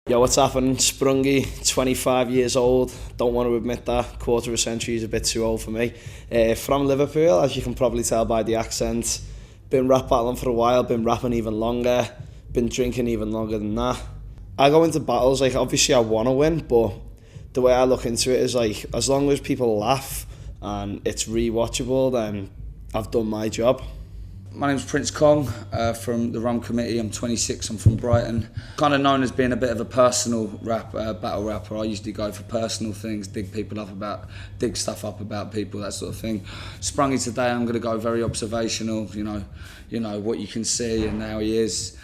Yo, what's happening? Sprungy, 25 years old. Don't want to admit that. Quarter of a century is a bit too old for me. From Liverpool, as you can probably tell by the accent. Been rap battling for a while, been rapping even longer, been drinking even longer than that. I go into battles, like, obviously I want to win, but the way I look into it is, like, as long as people laugh and it's rewatchable, then I've done my job. My name's Prince Kong from the Rum Committee. I'm 26, I'm from Brighton. Kind of known as being a bit of a personal battle rapper. I usually go for personal things, dig stuff up about people, that sort of thing. Sprungy today, I'm going to go very observational, you know what you can see and how he is.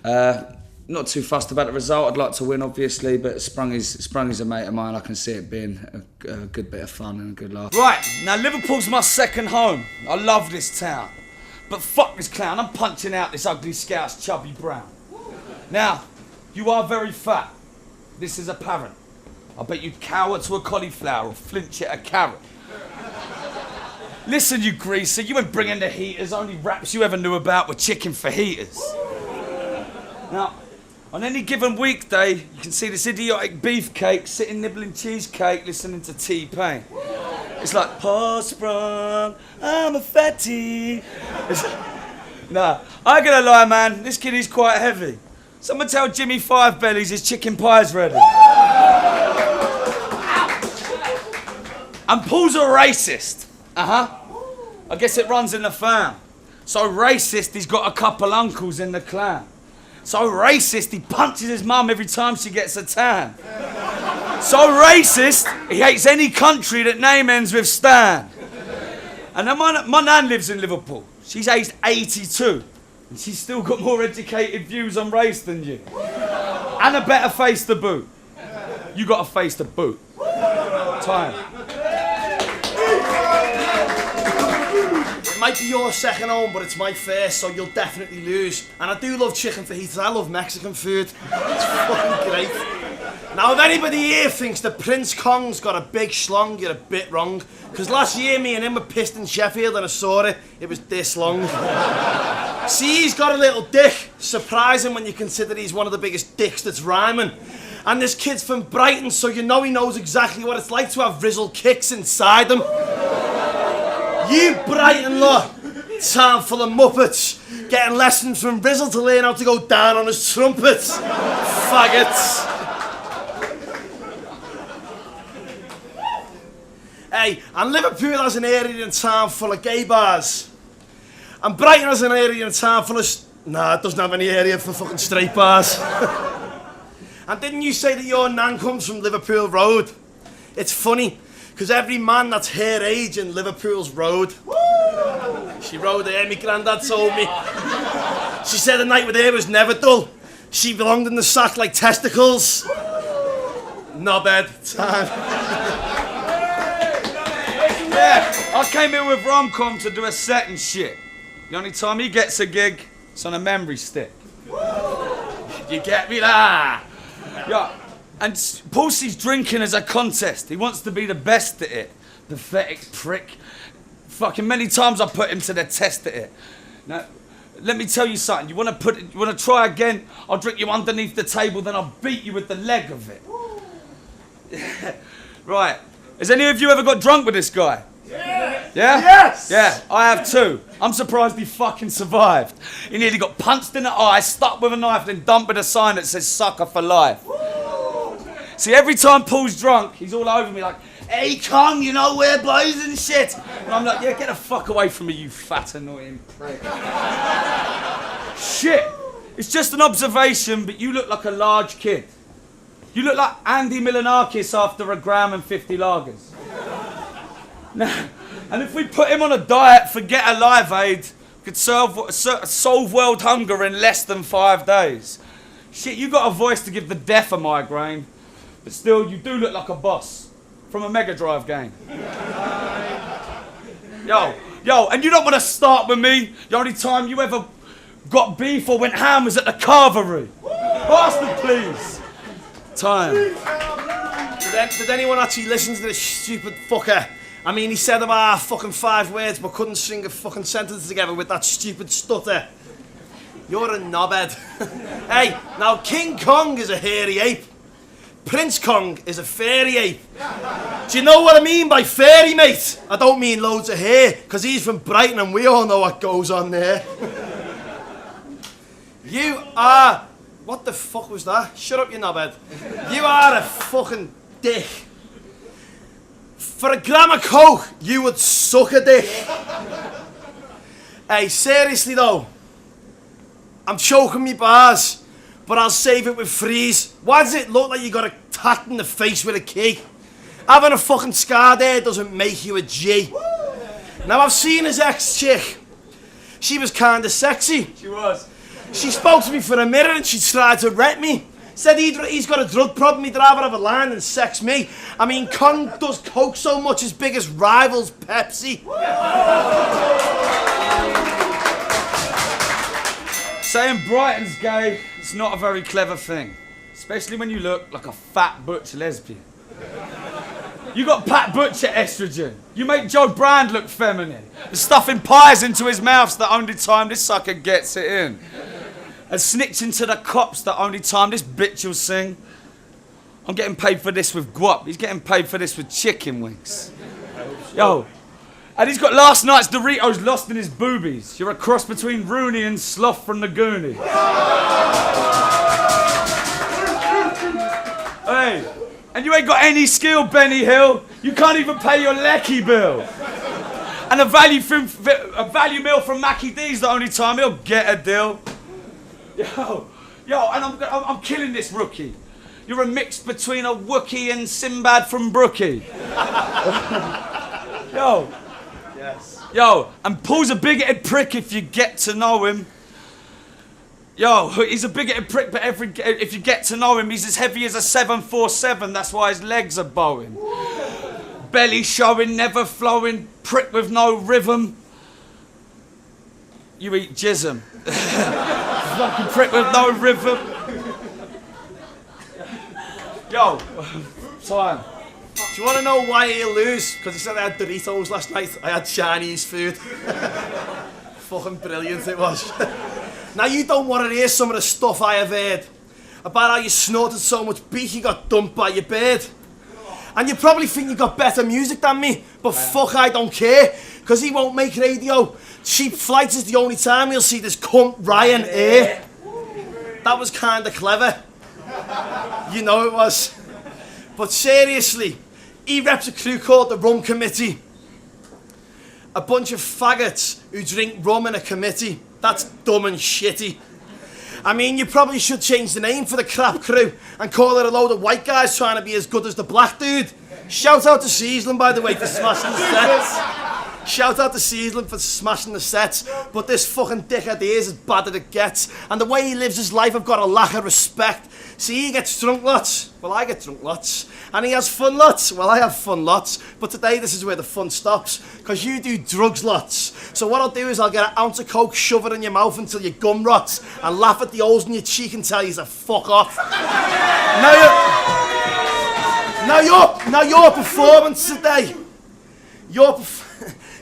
Not too fussed about the result. I'd like to win, obviously, but Sprungy's a mate of mine. I can see it being a good bit of fun and a good laugh. Right, now Liverpool's my second home. I love this town. But fuck this clown, I'm punching out this ugly scout's chubby brown. Now, you are very fat. This is apparent. I bet you'd cower to a cauliflower or flinch at a carrot. Listen, you greaser, you ain't bringing the heaters. Only raps you ever knew about were chicken fajitas. Now, on any given weekday, you can see this idiotic beefcake sitting nibbling cheesecake listening to T-Pain. It's like, Paul Sprung, I'm a fatty. Nah, I ain't gonna lie, man, this kid is quite heavy. Someone tell Jimmy Five Bellies his chicken pie's ready. And Paul's a racist. I guess it runs in the fam. So racist, he's got a couple uncles in the clan. So racist, he punches his mum every time she gets a tan. So racist, he hates any country that name ends with Stan. And then my nan lives in Liverpool. She's aged 82. And she's still got more educated views on race than you. And a better face to boot. You got a face to boot. Time. It might be your second home, but it's my first, so you'll definitely lose. And I do love chicken fajitas. I love Mexican food. It's fucking great. Now, if anybody here thinks that Prince Kong's got a big schlong, you're a bit wrong. Because last year, me and him were pissed in Sheffield and I saw it. It was this long. See, he's got a little dick. Surprising when you consider he's one of the biggest dicks that's rhyming. And this kid's from Brighton, so you know he knows exactly what it's like to have Rizzle kicks inside him. You Brighton lot, town full of muppets, getting lessons from Rizzle to learn how to go down on his trumpet. Faggots. Hey, and Liverpool has an area in town full of gay bars. And Brighton has an area in town full of... Nah, it doesn't have any area for fucking straight bars. And didn't you say that your nan comes from Liverpool Road? It's funny, because every man that's her age in Liverpool's road. She rode there, my granddad told me. She said the night with her was never dull. She belonged in the sack like testicles. Knobhead time. Yeah, I came here with Rom-Com to do a set and shit. The only time he gets a gig, it's on a memory stick. You get me lah? Yeah, and Paul sees drinking as a contest. He wants to be the best at it. Pathetic prick. Fucking many times I put him to the test at it. Now, let me tell you something. You want to try again? I'll drink you underneath the table, then I'll beat you with the leg of it. Right. Has any of you ever got drunk with this guy? Yes. Yeah? Yes! Yeah, I have too. I'm surprised he fucking survived. He nearly got punched in the eye, stuck with a knife, then dumped with a sign that says sucker for life. See, every time Paul's drunk, he's all over me like, hey, Kong, you know where blows and shit. And I'm like, yeah, get the fuck away from me, you fat annoying prick. Shit, it's just an observation, but you look like a large kid. You look like Andy Milanakis after a gram and 50 lagers. Now, and if we put him on a diet, forget a Live Aid, could solve world hunger in less than 5 days. Shit, you got a voice to give the deaf a migraine, but still, you do look like a boss from a Mega Drive game. Yo, and you don't want to start with me. The only time you ever got beef or went ham was at the Carvery. Bastard, please. Time. Did anyone actually listen to this stupid fucker? I mean, he said about fucking 5 words but couldn't string a fucking sentence together with that stupid stutter. You're a knobhead. Hey, now King Kong is a hairy ape. Prince Kong is a fairy ape. Do you know what I mean by fairy, mate? I don't mean loads of hair, because he's from Brighton and we all know what goes on there. You are... What the fuck was that? Shut up, you knobhead. You are a fucking dick. For a gram of coke, you would suck a dick. Hey, seriously though, I'm choking me bars, but I'll save it with freeze. Why does it look like you got a tat in the face with a key? Having a fucking scar there doesn't make you a G. Now I've seen his ex-chick. She was kinda sexy. She was. She spoke to me for a minute and she tried to wreck me. Said he's got a drug problem, he'd rather have a line than sex me. I mean, Kong does coke so much his biggest rival's Pepsi. Saying Brighton's gay, it's not a very clever thing. Especially when you look like a fat butch lesbian. You got Pat Butcher estrogen. You make Joe Brand look feminine. The stuffing pies into his mouth's the only time this sucker gets it in. And snitching to the cops the only time this bitch will sing. I'm getting paid for this with guap. He's getting paid for this with chicken wings. Yo. And he's got last night's Doritos lost in his boobies. You're a cross between Rooney and Sloth from the Goonies. Hey, and you ain't got any skill, Benny Hill. You can't even pay your lecky bill. And a value meal from Mackie D's the only time he'll get a deal. Yo, and I'm killing this rookie. You're a mix between a Wookiee and Sinbad from Brookie. Yo. Yes. Yo, and Paul's a bigoted prick if you get to know him. Yo, he's a bigoted prick, but if you get to know him, he's as heavy as a 747, that's why his legs are bowing. Belly showing, never flowing, prick with no rhythm. You eat jism. Fucking prick with no rhythm. Yo, time. Do you want to know why he'll lose? Because he said I had Doritos last night. I had Chinese food. Fucking brilliant it was. Now you don't want to hear some of the stuff I have heard about how you snorted so much beef you got dumped by your bird. And you probably think you got better music than me, but fuck, I don't care, because he won't make radio. Cheap Flights is the only time you'll see this cunt Ryan here. That was kind of clever. You know it was. But seriously, he reps a crew called the Rum Committee. A bunch of faggots who drink rum in a committee. That's dumb and shitty. I mean, you probably should change the name for the crap crew and call it a load of white guys trying to be as good as the black dude. Shout out to Seasland, by the way, for smashing the sets. Shout out to Seasland for smashing the sets. But this fucking dickhead here is as bad as it gets. And the way he lives his life, I've got a lack of respect. See, he gets drunk lots. Well, I get drunk lots. And he has fun lots. Well, I have fun lots. But today, this is where the fun stops. Because you do drugs lots. So what I'll do is I'll get an ounce of coke, shove it in your mouth until your gum rots, and laugh at the holes in your cheek and tell you to fuck off. Now your performance today.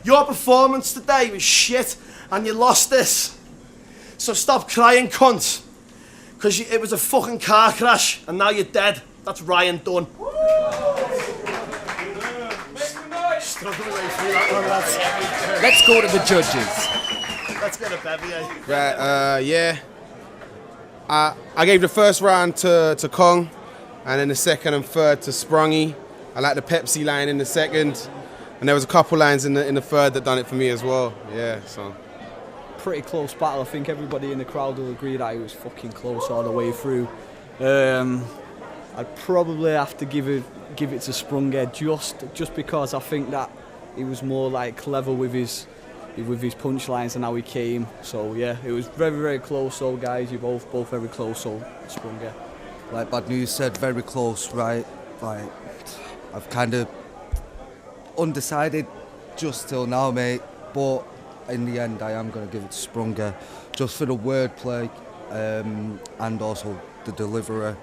Your performance today was shit. And you lost this. So stop crying, cunt. Because it was a fucking car crash, and now you're dead. That's Ryan done. Let's go to the judges. Let's get a bevy, eh? Right, yeah. I gave the first round to Kong, and then the second and third to Sprungy. I like the Pepsi line in the second, and there was a couple lines in the third that done it for me as well. Yeah, so. Pretty close battle. I think everybody in the crowd will agree that it was fucking close all the way through. I'd probably have to give it to Sprungy just because I think that he was more like clever with his punchlines and how he came. So yeah, it was very, very close. So guys, you're both very close. So Sprungy. Like Bad News said, very close, right? Like I've kind of undecided just till now, mate, but in the end I am going to give it to Sprungy just for the wordplay and also the delivery,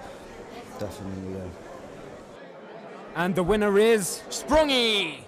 definitely, yeah. And the winner is Sprungy!